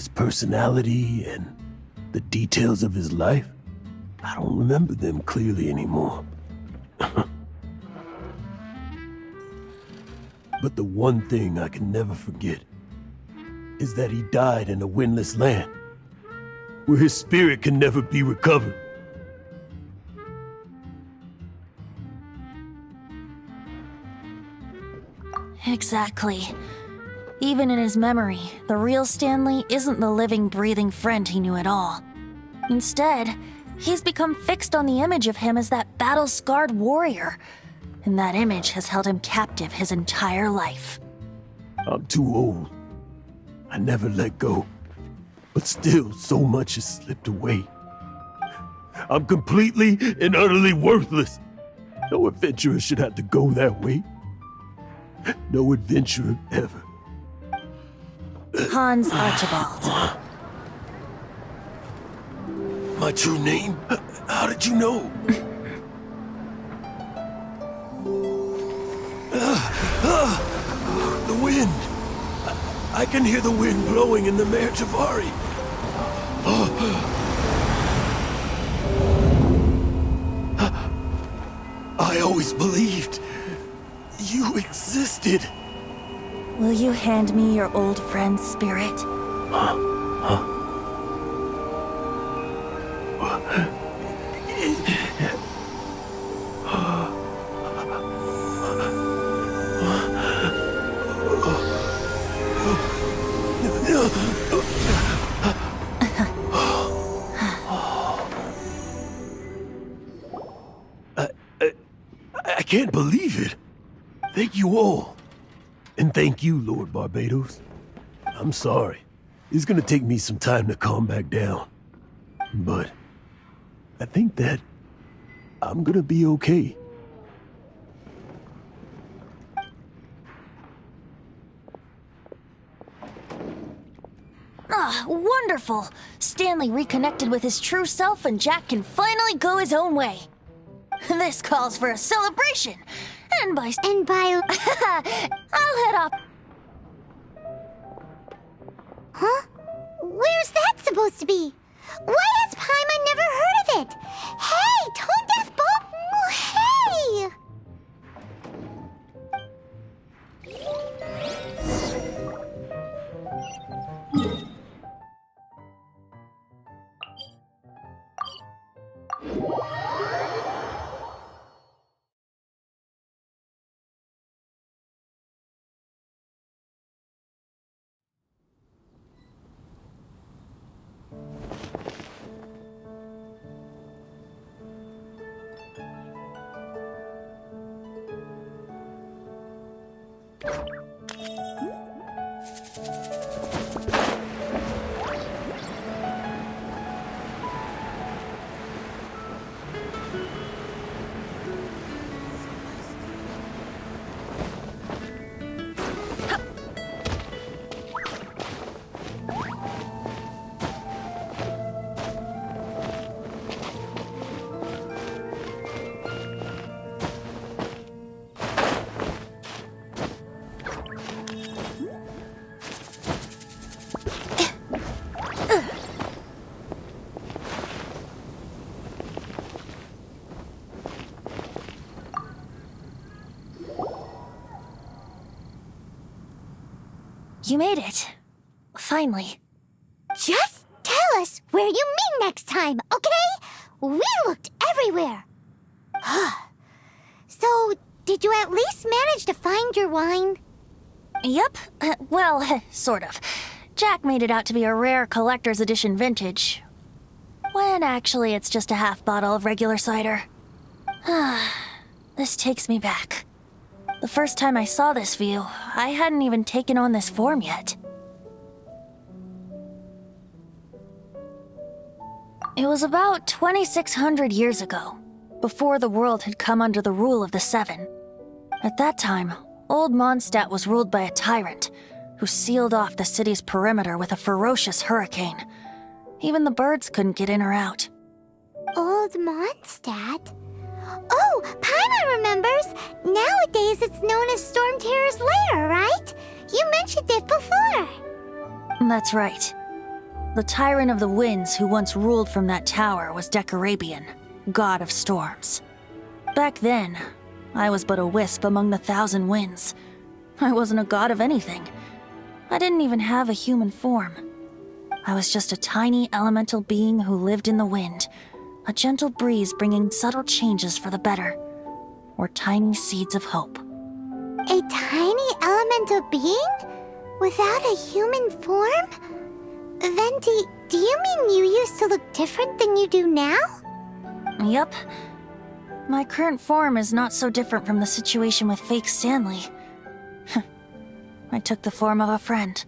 his personality and the details of his life, I don't remember them clearly anymore. But the one thing I can never forget is that he died in a windless land, where his spirit can never be recovered. Exactly. Even in his memory, the real Stanley isn't the living, breathing friend he knew at all. Instead, he's become fixed on the image of him as that battle-scarred warrior, and that image has held him captive his entire life. I'm too old. I never let go. But still, so much has slipped away. I'm completely and utterly worthless. No adventurer should have to go that way. No adventurer ever. Hans Archibald. My true name? How did you know? The wind. I can hear the wind blowing in the Mare Javari. I always believed you existed. Will you hand me your old friend's spirit? I can't believe it. Thank you all. And thank you, Lord Barbados. I'm sorry. It's gonna take me some time to calm back down. But I think that I'm gonna be okay. Ah, wonderful! Stanley reconnected with his true self and Jack can finally go his own way. This calls for a celebration. And by... I'll head off. Huh? Where's that supposed to be? Why has Paimon never heard of it? Hey, Tone Death Bolt! Hey! You made it. Finally. Just tell us where you meet next time, okay? We looked everywhere. So, did you at least manage to find your wine? Yep. Well, sort of. Jack made it out to be a rare collector's edition vintage. When actually it's just a half bottle of regular cider. This takes me back. The first time I saw this view, I hadn't even taken on this form yet. It was about 2,600 years ago, before the world had come under the rule of the Seven. At that time, Old Mondstadt was ruled by a tyrant, who sealed off the city's perimeter with a ferocious hurricane. Even the birds couldn't get in or out. Old Mondstadt? Oh, Paimon remembers! Nowadays it's known as Storm Terror's lair, right? You mentioned it before. That's right. The tyrant of the winds who once ruled from that tower was Decarabian, god of storms. Back then, I was but a wisp among the thousand winds. I wasn't a god of anything. I didn't even have a human form. I was just a tiny elemental being who lived in the wind, a gentle breeze bringing subtle changes for the better, or tiny seeds of hope. A tiny elemental being? Without a human form? Venti, do you mean you used to look different than you do now? Yup. My current form is not so different from the situation with fake Stanley. I took the form of a friend.